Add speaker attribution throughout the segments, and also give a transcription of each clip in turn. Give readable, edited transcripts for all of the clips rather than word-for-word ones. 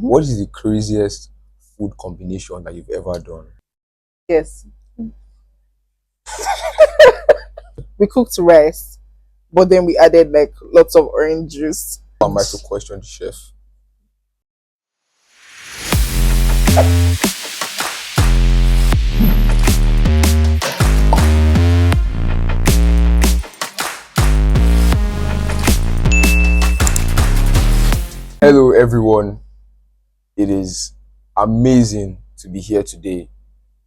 Speaker 1: What is the craziest food combination that you've ever done?
Speaker 2: Yes. We cooked rice, but then we added like lots of orange juice.
Speaker 1: Am I to question the chef? Hello, everyone. It is amazing to be here today.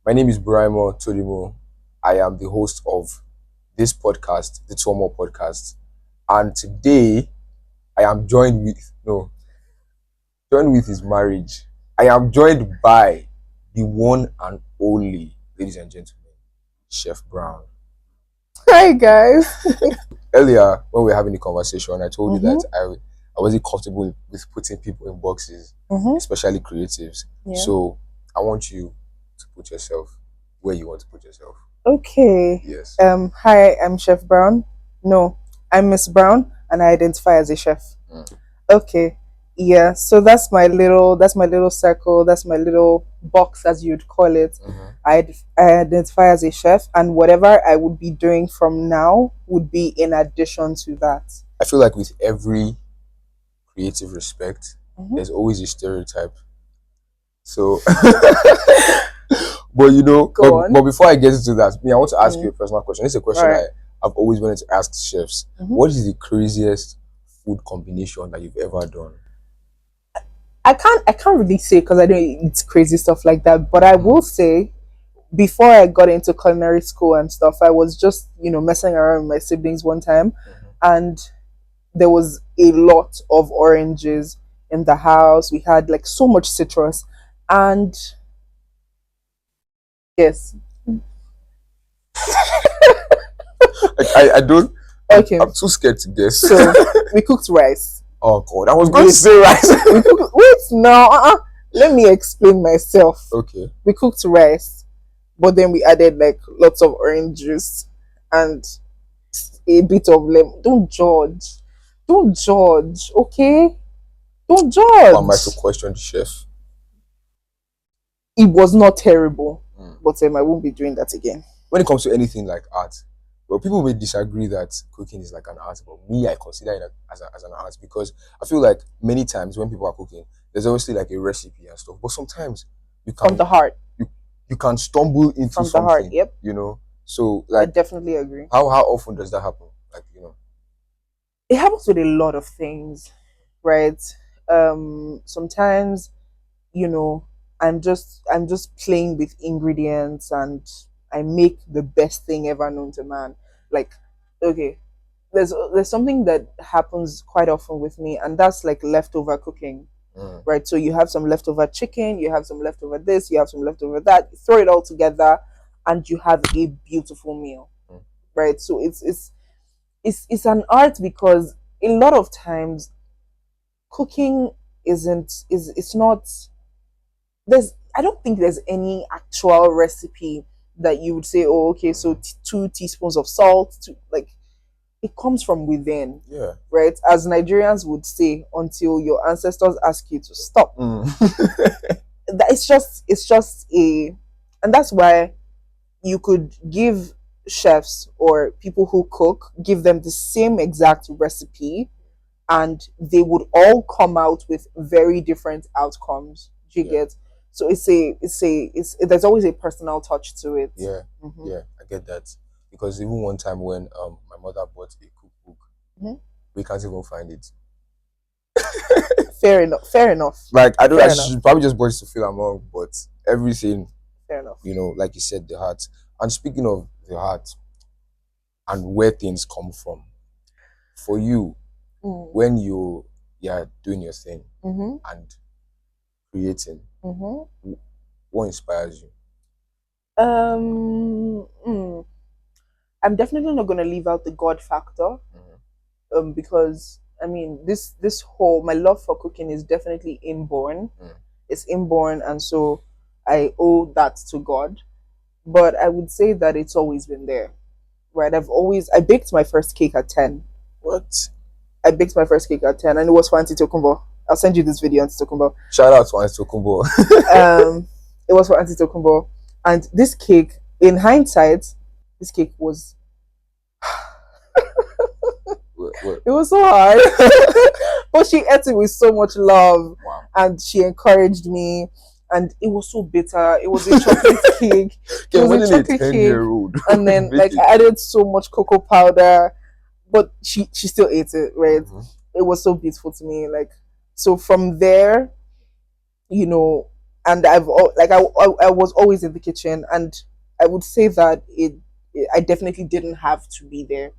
Speaker 1: My name is Braimo Tolimo. I am the host of this podcast, the Tomo podcast. And today I am joined with his marriage. I am joined by the one and only, ladies and gentlemen, Chef Brown.
Speaker 2: Hi guys.
Speaker 1: Earlier, when we were having the conversation, I told you
Speaker 2: Mhm.
Speaker 1: that I wasn't comfortable with putting people in boxes, especially creatives.
Speaker 2: Yeah.
Speaker 1: So I want you to put yourself where you want to put yourself.
Speaker 2: Okay.
Speaker 1: Yes.
Speaker 2: Hi, I'm Chef Brown. No, I'm Miss Brown, and I identify as a chef. Okay. Yeah. So that's my little circle. That's my little box, as you'd call it. I identify as a chef, and whatever I would be doing from now would be in addition to that.
Speaker 1: I feel like with every creative respect,
Speaker 2: Mhm.
Speaker 1: there's always a stereotype. So, but
Speaker 2: Go on.
Speaker 1: but before I get into that, I want to ask you a
Speaker 2: Mm.
Speaker 1: personal question. It's a question
Speaker 2: Alright.
Speaker 1: I've always wanted to ask chefs. What is the craziest food combination that you've ever done?
Speaker 2: I can't really say because I don't eat crazy stuff like that. But I will say, before I got into culinary school and stuff, I was just messing around with my siblings one time, and there was a lot of oranges in the house. We had like so much citrus, and yes,
Speaker 1: I don't.
Speaker 2: okay.
Speaker 1: I'm too scared to guess.
Speaker 2: So we cooked rice.
Speaker 1: Oh God, I was going to say rice.
Speaker 2: Wait, no, let me explain myself.
Speaker 1: Okay.
Speaker 2: We cooked rice, but then we added like lots of orange juice and a bit of lemon. Don't judge. Don't judge, okay? Don't judge.
Speaker 1: Am I to question the chef?
Speaker 2: It was not terrible, but I won't be doing that again.
Speaker 1: When it comes to anything like art, well, people may disagree that cooking is like an art, but me, I consider it as an art because I feel like many times when people are cooking, there's obviously like a recipe and stuff, but sometimes you can
Speaker 2: From the heart.
Speaker 1: You can stumble into
Speaker 2: From
Speaker 1: something.
Speaker 2: the heart, yep.
Speaker 1: So
Speaker 2: I
Speaker 1: like
Speaker 2: definitely agree.
Speaker 1: how often does that happen? Like
Speaker 2: It happens with a lot of things, right? Sometimes, I'm just playing with ingredients and I make the best thing ever known to man. Like, okay, there's something that happens quite often with me, and that's like leftover cooking. Right, so you have some leftover chicken, you have some leftover this, you have some leftover that, you throw it all together and you have a beautiful meal. Right, so it's an art because a lot of times cooking it's not, there's I don't think there's any actual recipe that you would say, oh, okay, so 2 teaspoons of salt, like, it comes from within.
Speaker 1: Yeah.
Speaker 2: Right, as Nigerians would say, until your ancestors ask you to stop. That it's just a, and that's why you could give chefs or people who cook, give them the same exact recipe, and they would all come out with very different outcomes. Do you get? So there's always a personal touch to it.
Speaker 1: Yeah, yeah, I get that. Because even one time when my mother bought a cookbook, we can't even find it.
Speaker 2: Fair enough.
Speaker 1: Like she probably just bought it to feel among, but everything.
Speaker 2: Fair enough.
Speaker 1: Like you said, the heart. And speaking of the heart and where things come from, for you, when you're doing your thing and creating, what inspires you?
Speaker 2: I'm definitely not going to leave out the God factor, because I mean this whole, my love for cooking is definitely inborn. It's inborn, and so I owe that to God. But I would say that it's always been there, right? I baked my first cake at 10.
Speaker 1: What?
Speaker 2: I baked my first cake at 10, and it was fancy tokumbo. I'll send you this video, Auntie Tokumbo.
Speaker 1: Shout out to Auntie Tokumbo.
Speaker 2: It was for Auntie Tokumbo, and this cake, in hindsight, this cake was it was so hard, but she ate it with so much love,
Speaker 1: Wow.
Speaker 2: and she encouraged me. And it was so bitter. It was a chocolate cake. It was a chocolate cake, and then like I added so much cocoa powder, but she still ate it. Right?
Speaker 1: Mhm.
Speaker 2: It was so beautiful to me. Like, so from there, you know, and I was always in the kitchen, and I would say that I definitely didn't have to be there.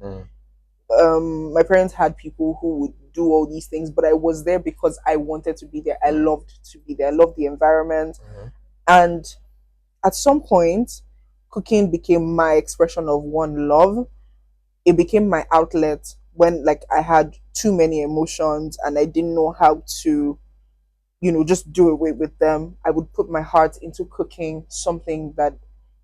Speaker 2: My parents had people who would do all these things, but I was there because I wanted to be there. I loved to be there. I loved the environment. And at some point, cooking became my expression of one love. It became my outlet when like I had too many emotions and I didn't know how to, just do away with them. I would put my heart into cooking something that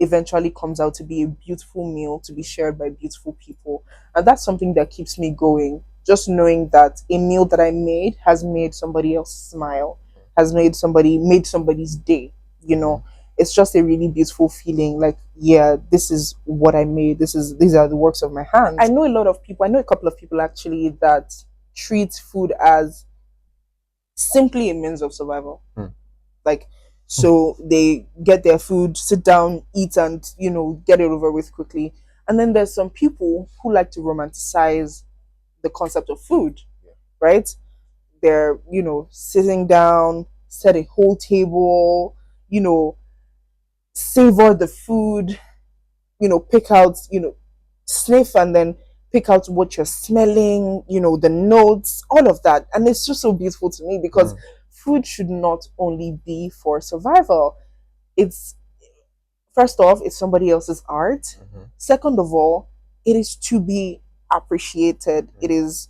Speaker 2: eventually comes out to be a beautiful meal to be shared by beautiful people. And that's something that keeps me going. Just knowing that a meal that I made has made somebody else smile, has made somebody's day, you know. It's just a really beautiful feeling. Like, yeah, this is what I made. These are the works of my hands. I know a lot of people, I know a couple of people actually that treat food as simply a means of survival. Like, so they get their food, sit down, eat, and get it over with quickly. And then there's some people who like to romanticize the concept of food, right? They're sitting down, set a whole table, savor the food, pick out, sniff and then pick out what you're smelling, the notes, all of that. And it's just so beautiful to me because food should not only be for survival. It's first off, it's somebody else's art. Second of all, it is to be appreciated. It is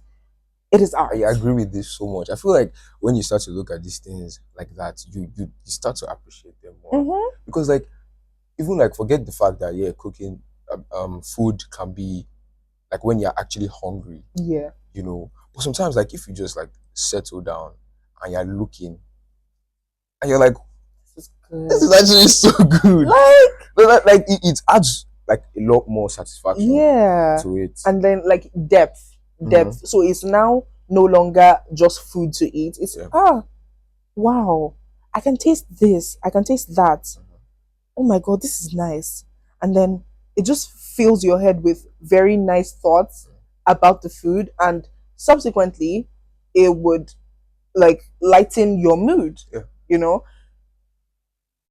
Speaker 2: art.
Speaker 1: I agree with this so much. I feel like when you start to look at these things like that, you start to appreciate them more. Because like even like forget the fact that cooking food can be like when you're actually hungry.
Speaker 2: Yeah.
Speaker 1: But sometimes like if you just like settle down and you're looking and you're like, this is actually so good. Like it adds like a lot more satisfaction to it.
Speaker 2: And then like depth. So it's now no longer just food to eat. It's wow, I can taste this, I can taste that. Oh my god, this is nice. And then it just fills your head with very nice thoughts about the food, and subsequently it would like lighten your mood.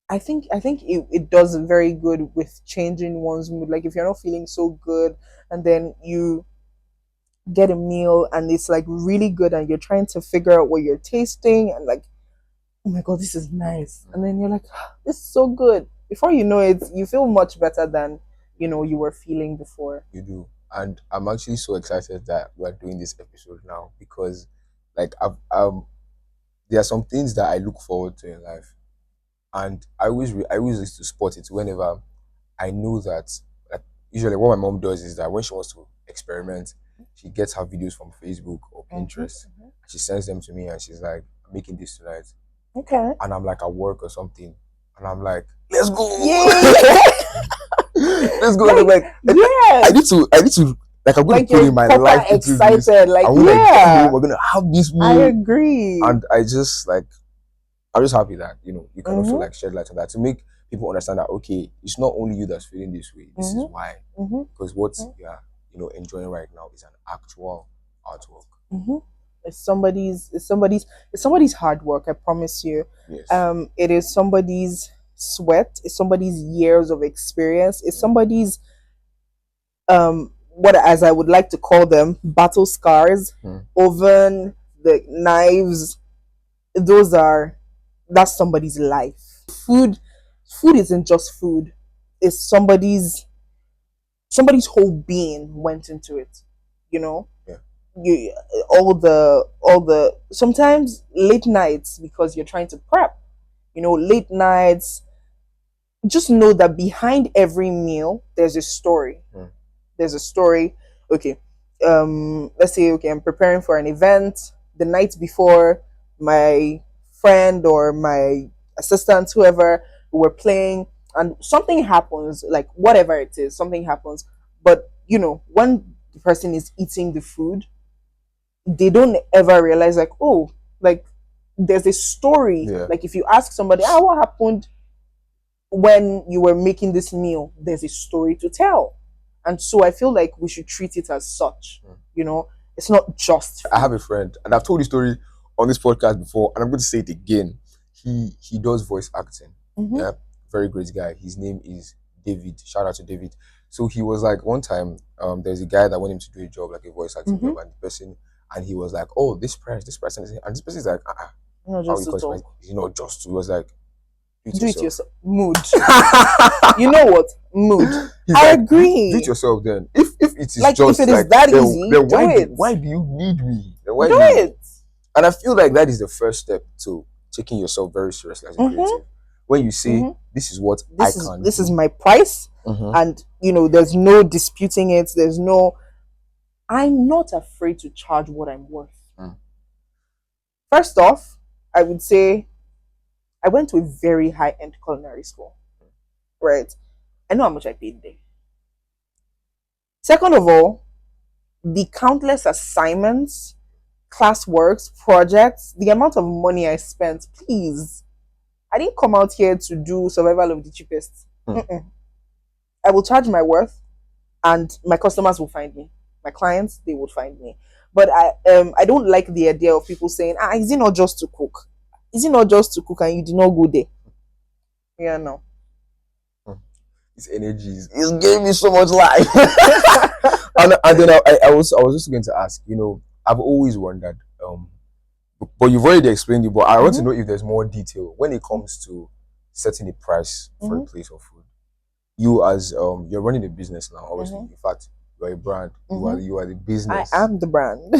Speaker 2: I think it does very good with changing one's mood. Like if you're not feeling so good and then you get a meal and it's like really good and you're trying to figure out what you're tasting and like, oh my god, this is nice. And then you're like, this is so good. Before you know it, you feel much better than you were feeling before.
Speaker 1: You do. And I'm actually so excited that we're doing this episode now because like there are some things that I look forward to in life. And I always used to spot it whenever I know that like usually what my mom does is that when she wants to experiment, she gets her videos from Facebook or Pinterest. She sends them to me and she's like, I'm making this tonight.
Speaker 2: Okay.
Speaker 1: And I'm like at work or something. And I'm like, let's go. Let's go.
Speaker 2: Like,
Speaker 1: I need to like I'm gonna put in my life into
Speaker 2: excited.
Speaker 1: This.
Speaker 2: Like
Speaker 1: We're gonna have this meal.
Speaker 2: I agree.
Speaker 1: And I'm just happy that you can also like shed light on that to make people understand that okay, it's not only you that's feeling this way. This is why. Because what you're enjoying right now is an actual artwork.
Speaker 2: It's somebody's hard work, I promise you.
Speaker 1: Yes.
Speaker 2: It is somebody's sweat, it's somebody's years of experience, it's somebody's what as I would like to call them, battle scars, oven, the knives, that's somebody's life. Food isn't just food. It's somebody's whole being went into it. You all the sometimes late nights because you're trying to prep. Late nights. Just know that behind every meal there's a story. There's a story. Okay. Let's say I'm preparing for an event. The night before, my friend or my assistant, whoever, were playing, and something happens, like whatever it is, something happens. But when the person is eating the food, they don't ever realize, like, oh, like there's a story.
Speaker 1: Yeah.
Speaker 2: Like if you ask somebody, what happened when you were making this meal, there's a story to tell. And so I feel like we should treat it as such. It's not just
Speaker 1: I
Speaker 2: food.
Speaker 1: have a friend, and I've told this story on this podcast before, and I'm going to say it again. He does voice acting. Yeah, very great guy. His name is David. Shout out to David. So he was like, one time, there's a guy that wanted him to do a job, like a voice acting job, and the person, and he was like, oh, this person is, and this person is like,
Speaker 2: Not
Speaker 1: how
Speaker 2: just
Speaker 1: you
Speaker 2: to
Speaker 1: call
Speaker 2: talk.
Speaker 1: it? He just, he was like,
Speaker 2: Do it yourself. Mood. You know what? Mood. I agree.
Speaker 1: Do it yourself then. If it is
Speaker 2: like
Speaker 1: just
Speaker 2: if it is
Speaker 1: like
Speaker 2: that
Speaker 1: then,
Speaker 2: easy,
Speaker 1: then
Speaker 2: why
Speaker 1: do you need me? Then why
Speaker 2: do
Speaker 1: do you
Speaker 2: it?
Speaker 1: And I feel like that is the first step to taking yourself very seriously as a creative. When you say, this is what I can
Speaker 2: this
Speaker 1: do.
Speaker 2: is my price, and there's no disputing it. I'm not afraid to charge what I'm worth. First off, I would say I went to a very high-end culinary school. Right? I know how much I paid there. Second of all, the countless assignments, classworks, projects, the amount of money I spent, please. I didn't come out here to do survival of the cheapest. I will charge my worth, and my customers will find me. My clients, they would find me. But I don't like the idea of people saying, is it not just to cook? Is it not just to cook and you did not go there? Yeah, no.
Speaker 1: His energies, it gave me so much life. and then I was just going to ask, I've always wondered, but you've already explained it, but I want to know if there's more detail when it comes to setting a price for a place of food. You as you're running a business now, obviously. In fact, you're a brand. You are the business.
Speaker 2: I am the brand.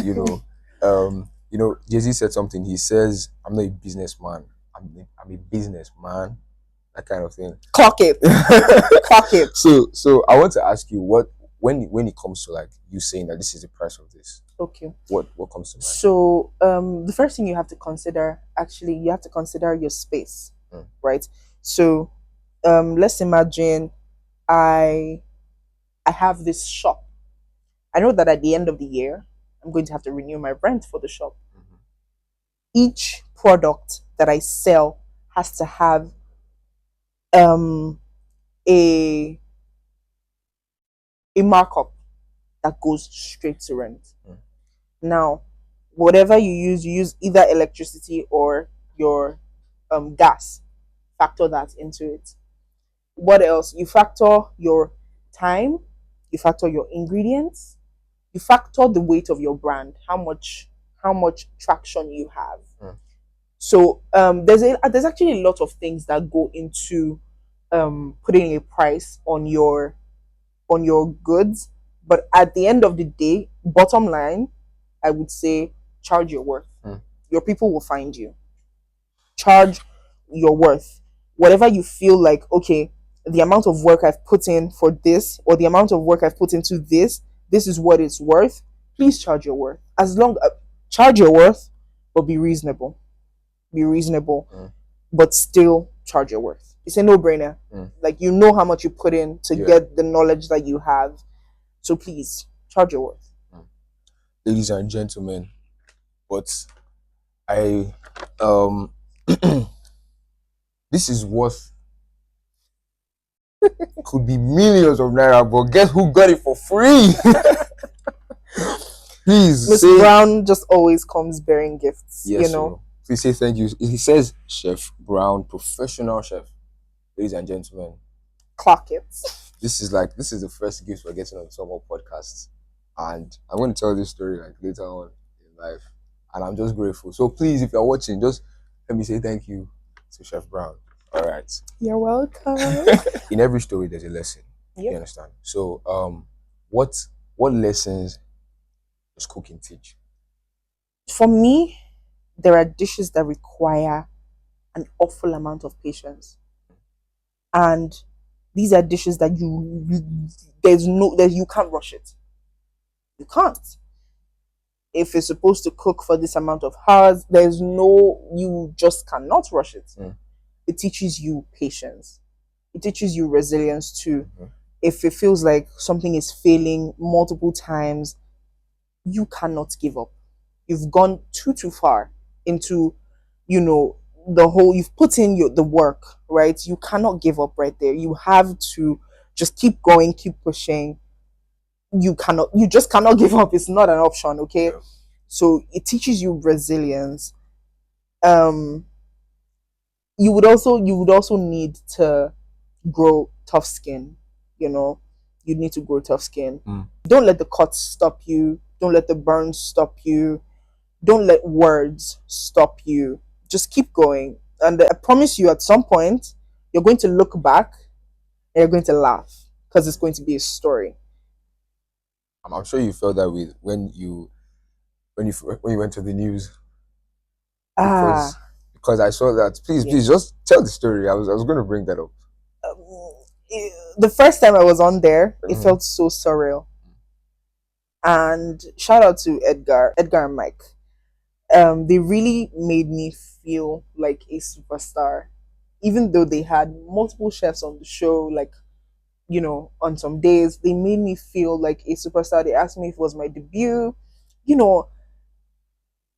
Speaker 1: Jay-Z said something. He says, I'm not a businessman. I'm a businessman. That kind of thing.
Speaker 2: Clock it. Clock it.
Speaker 1: So I want to ask you, when it comes to like you saying that this is the price of this,
Speaker 2: okay,
Speaker 1: what comes to mind?
Speaker 2: So the first thing you have to consider, actually, you have to consider your space, right? So let's imagine I have this shop. I know that at the end of the year I'm going to have to renew my rent for the shop. Each product that I sell has to have a markup that goes straight to rent. Now, whatever you use either electricity or your gas. Factor that into it. What else? You factor your time, you factor your ingredients, you factor the weight of your brand, how much traction you have. So there's actually a lot of things that go into putting a price on your goods. But at the end of the day, bottom line, I would say charge your worth. Your people will find you. Charge your worth. Whatever you feel like, okay, the amount of work I've put in for this, or the amount of work I've put into this is what it's worth. Please charge your worth. Charge your worth, but be reasonable. Be reasonable, but still charge your worth. It's a no-brainer. Like, you know how much you put in to get the knowledge that you have. So please charge your worth.
Speaker 1: Ladies and gentlemen, but I this is worth could be millions of naira, but guess who got it for free? Please,
Speaker 2: Miss Brown just always comes bearing gifts.
Speaker 1: Yes, please say thank you. He says Chef Brown, professional chef. Ladies and gentlemen,
Speaker 2: clock it.
Speaker 1: This is the first gift we're getting on some more podcasts, and I'm going to tell this story like later on in life, and I'm just grateful. So please, if you're watching, just let me say thank you to Chef Brown. All right.
Speaker 2: You're welcome.
Speaker 1: In every story, there's a lesson. Yep. You understand? So, what lessons does cooking teach?
Speaker 2: For me, there are dishes that require an awful amount of patience, and these are dishes that you can't rush it. You can't. if it's supposed to cook for this amount of hours, there's no, you just cannot rush it. It teaches you patience. It teaches you resilience too. If it feels like something is failing multiple times, you cannot give up. You've gone too far into, you know, the whole, you've put in the work, right? You cannot give up right there. You have to just keep going, keep pushing. You just cannot give up. It's not an option, okay?
Speaker 1: Yeah.
Speaker 2: So it teaches you resilience. Um you would also need to grow tough skin, you know. You need to grow tough skin. Don't let the cuts stop you, don't let the burns stop you, don't let words stop you. Just keep going. And I promise you, at some point, you're going to look back and you're going to laugh because it's going to be a story.
Speaker 1: I'm sure you felt that way when you went to the news, because
Speaker 2: Ah,
Speaker 1: I saw that. Please,
Speaker 2: yeah.
Speaker 1: please, just tell the story. I was going to bring that up.
Speaker 2: The first time I was on there, it
Speaker 1: Mhm.
Speaker 2: felt so surreal. And shout out to Edgar and Mike. They really made me feel like a superstar, even though they had multiple chefs on the show. Like, on some days, they made me feel like a superstar. They asked me if it was my debut. You know,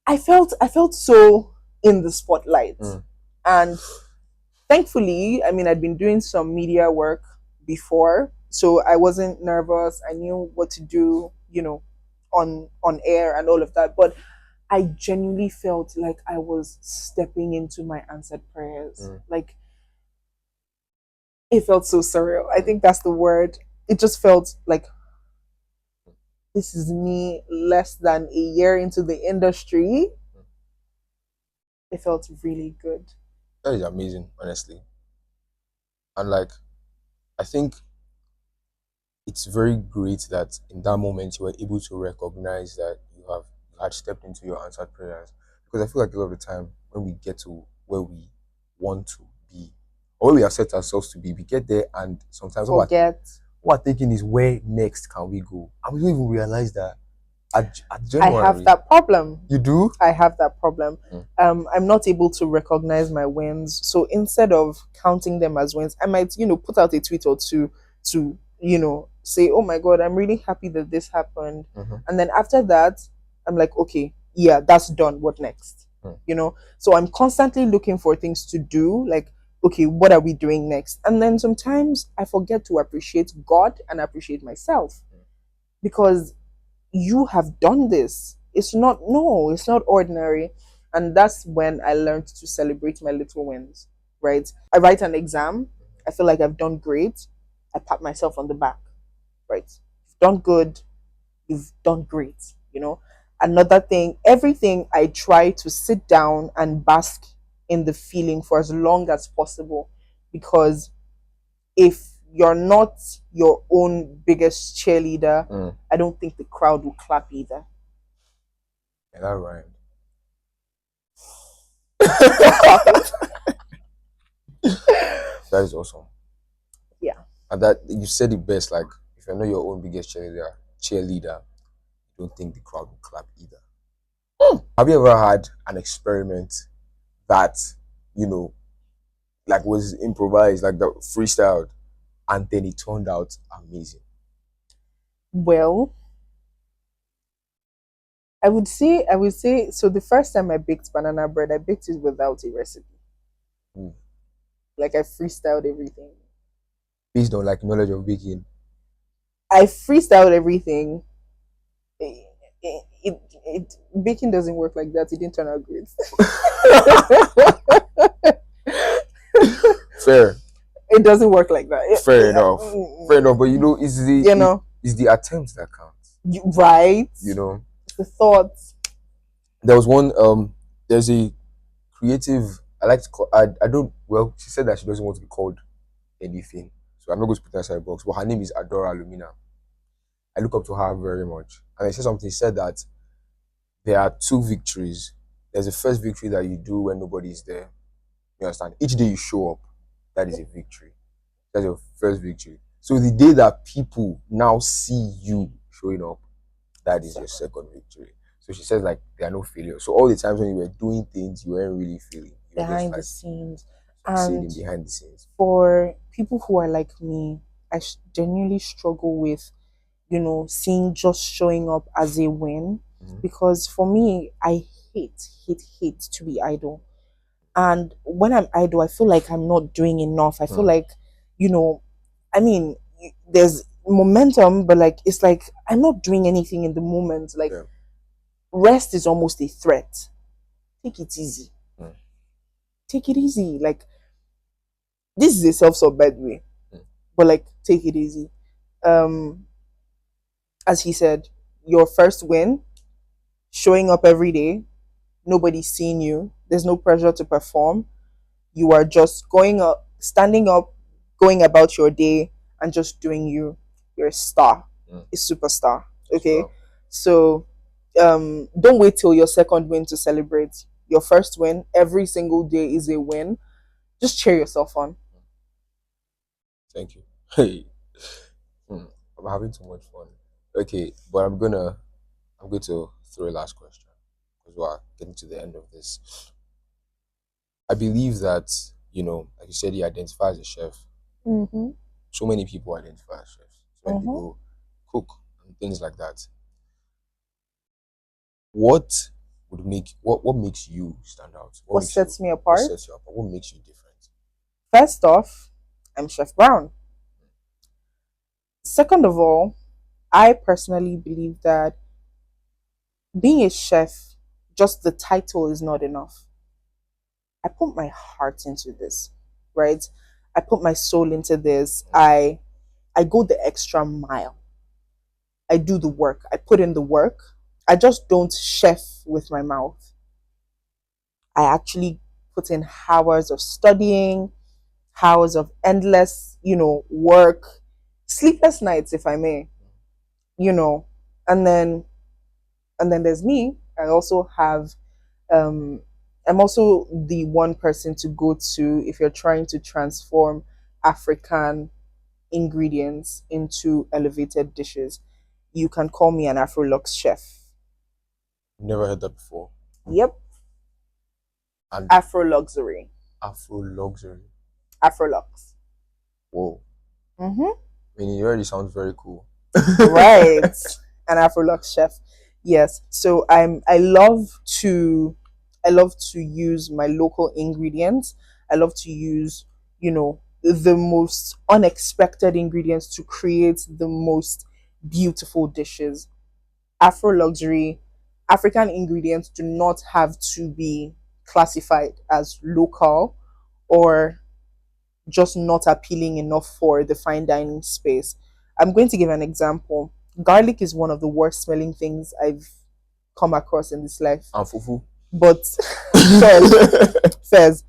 Speaker 2: I felt so in the spotlight. And thankfully, I mean, I'd been doing some media work before, so I wasn't nervous. I knew what to do, on air and all of that. But I genuinely felt like I was stepping into my answered prayers. Like, it felt so surreal. I think that's the word. It just felt like this is me less than a year into the industry. It felt really good.
Speaker 1: That is amazing, honestly. And like, I think it's very great that in that moment you were able to recognize that you had stepped into your answered prayers. Because I feel like a lot of the time when we get to where we want to be, or where we have set ourselves to be, we get there and sometimes
Speaker 2: Forget.
Speaker 1: what we're thinking is, where next can we go? And we don't even realize that at
Speaker 2: I have
Speaker 1: January.
Speaker 2: that problem.
Speaker 1: You do?
Speaker 2: I have that problem. I'm not able to recognize my wins. So instead of counting them as wins, I might, put out a tweet or two to, say, oh my God, I'm really happy that this happened. And then after that, I'm like, okay, yeah, that's done. What next? So I'm constantly looking for things to do. Like, okay, what are we doing next? And then sometimes I forget to appreciate God and appreciate myself, because you have done this. It's not, no, it's not ordinary. And that's when I learned to celebrate my little wins, right? I write an exam, I feel like I've done great, I pat myself on the back, right? You've done good, you've done great, Another thing, everything, I try to sit down and bask in the feeling for as long as possible, because if you're not your own biggest cheerleader, I don't think the crowd will clap either.
Speaker 1: Yeah, that rhymed.
Speaker 2: Stop it.
Speaker 1: That is awesome.
Speaker 2: Yeah.
Speaker 1: And that you said it best, like, if you're not your own biggest cheerleader, don't think the crowd will clap either. Have you ever had an experiment that, you know, like was improvised, like the freestyle, and then it turned out amazing?
Speaker 2: Well, I would say so. The first time I baked banana bread, I baked it without a recipe.
Speaker 1: Mm.
Speaker 2: Like, I freestyled everything.
Speaker 1: Based on like knowledge of baking.
Speaker 2: I freestyled everything. Baking doesn't work like that. It didn't turn out great.
Speaker 1: Fair,
Speaker 2: It doesn't work like that.
Speaker 1: fair enough, fair enough. But
Speaker 2: You know,
Speaker 1: it's the attempt that counts.
Speaker 2: right?
Speaker 1: You know,
Speaker 2: The thoughts.
Speaker 1: there was one there's a creative, I like to call, I don't, well, she said that she doesn't want to be called anything, so I'm not going to put her inside a box, but her name is Adora Lumina. I look up to her very much, and she said something. She said that there are two victories. There's the first victory that you do when nobody is there. You understand? Each day you show up, that is a victory. That's your first victory. So the day that people now see you showing up, that is your second victory. So she says like there are no failures. So all the times when you were doing things, you weren't really feeling. You were just
Speaker 2: behind the
Speaker 1: like
Speaker 2: scenes. And
Speaker 1: succeeding behind the scenes.
Speaker 2: for people who are like me, genuinely struggle with, seeing just showing up as a win.
Speaker 1: Mm-hmm.
Speaker 2: Because for me, I hate to be idle. And when I'm idle, I feel like I'm not doing enough. I feel
Speaker 1: Mm.
Speaker 2: like, you know, I mean, there's momentum, but like, it's like I'm not doing anything in the moment. Like,
Speaker 1: Yeah.
Speaker 2: rest is almost a threat. Take it easy.
Speaker 1: Mm.
Speaker 2: Take it easy. Like, this is a self-sub, by the way,
Speaker 1: Mm.
Speaker 2: but like, take it easy. Um, as he said, your first win, showing up every day, nobody's seeing you, there's no pressure to perform. You are just going up, standing up, going about your day, and just doing you. You're a star,
Speaker 1: Mm.
Speaker 2: a superstar. Okay,
Speaker 1: Sure.
Speaker 2: so don't wait till your second win to celebrate. Your first win, every single day is a win. Just cheer yourself on.
Speaker 1: Thank you. Hey. Hmm. I'm having too much fun. Okay, but I'm going to throw a last question because we're getting to the end of this. I believe that, like you said, you identify as a chef.
Speaker 2: Mm-hmm.
Speaker 1: So many people identify as chefs. So many
Speaker 2: Mm-hmm.
Speaker 1: people cook and things like that. What what makes you stand out?
Speaker 2: What sets me
Speaker 1: What
Speaker 2: apart?
Speaker 1: sets you apart? What makes you different?
Speaker 2: First off, I'm Chef Brown. Second of all, I personally believe that being a chef, just the title is not enough. I put my heart into this, right? I put my soul into this. I go the extra mile. I do the work. I put in the work. I just don't chef with my mouth. I actually put in hours of studying, hours of endless, work, sleepless nights, if I may, you know, and then there's me. I also have um I'm also the one person to go to if you're trying to transform African ingredients into elevated dishes. You can call me an Afrolux chef.
Speaker 1: Never heard that before.
Speaker 2: Yep,
Speaker 1: And
Speaker 2: Afro luxury,
Speaker 1: Afro luxury.
Speaker 2: Afrolux.
Speaker 1: Whoa.
Speaker 2: Mm-hmm.
Speaker 1: I mean, it already sounds very cool.
Speaker 2: Right, an Afrolux chef. Yes. So I love to use my local ingredients. I love to use, the most unexpected ingredients to create the most beautiful dishes. Afro luxury, African ingredients do not have to be classified as local or just not appealing enough for the fine dining space. I'm going to give an example. Garlic is one of the worst smelling things I've come across in this life.
Speaker 1: And fufu.
Speaker 2: But fairs, fairs.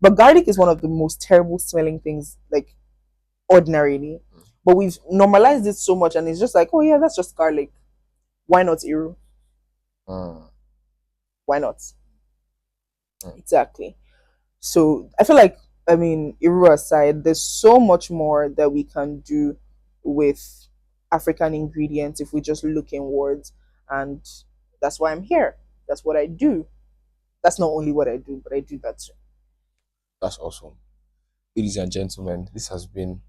Speaker 2: But garlic is one of the most terrible smelling things, like ordinarily. But we've normalized it so much, and it's just like, oh yeah, that's just garlic. Why not Iru?
Speaker 1: Mm.
Speaker 2: Why not?
Speaker 1: Mm.
Speaker 2: Exactly. So I feel like, Iru aside, there's so much more that we can do with African ingredients if we just look inwards. And that's why I'm here. That's what I do. That's not only what I do, but I do that too.
Speaker 1: That's awesome. Ladies and gentlemen, this has been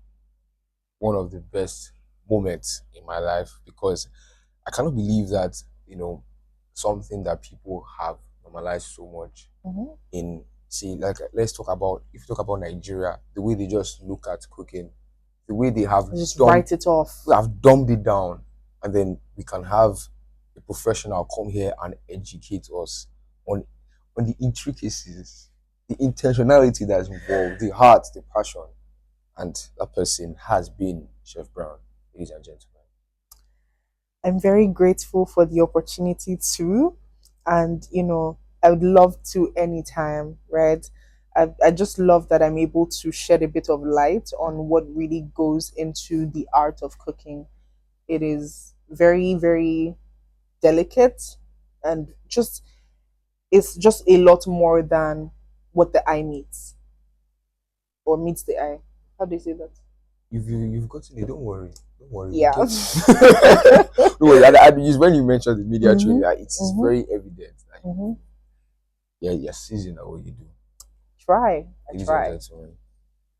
Speaker 1: one of the best moments in my life because I cannot believe that, something that people have normalized so much
Speaker 2: Mm-hmm.
Speaker 1: in, see, like, let's talk about, if you talk about Nigeria, the way they just look at cooking, the way they
Speaker 2: Just write it off.
Speaker 1: have dumbed it down, and then we can have a professional come here and educate us on the intricacies, the intentionality that's involved, the heart, the passion, and that person has been Chef Brown, ladies and gentlemen.
Speaker 2: I'm very grateful for the opportunity too. And, I would love to anytime, right? I just love that I'm able to shed a bit of light on what really goes into the art of cooking. It is very, very delicate and it's just a lot more than what the eye meets or meets the eye. How do you say that?
Speaker 1: you've gotten it. Don't worry. Don't worry.
Speaker 2: Yeah.
Speaker 1: Don't worry. When you mentioned the media training, it's very evident. Like, yeah, you're seasoned at what you do.
Speaker 2: I
Speaker 1: Ladies
Speaker 2: try.
Speaker 1: and gentlemen,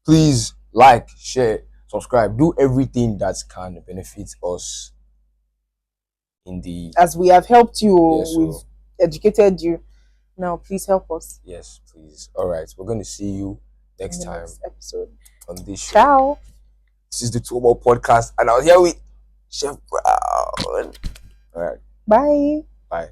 Speaker 1: please like, share, subscribe, do everything that can benefit us in the.
Speaker 2: As we have helped you,
Speaker 1: Yes,
Speaker 2: we've
Speaker 1: so
Speaker 2: educated you. Now, please help us.
Speaker 1: yes, please. All right, we're going to see you
Speaker 2: In
Speaker 1: next
Speaker 2: the
Speaker 1: time
Speaker 2: next episode.
Speaker 1: on this show.
Speaker 2: Ciao.
Speaker 1: This is the Two More Podcast, and I was here with Chef Brown. All right,
Speaker 2: Bye.
Speaker 1: bye.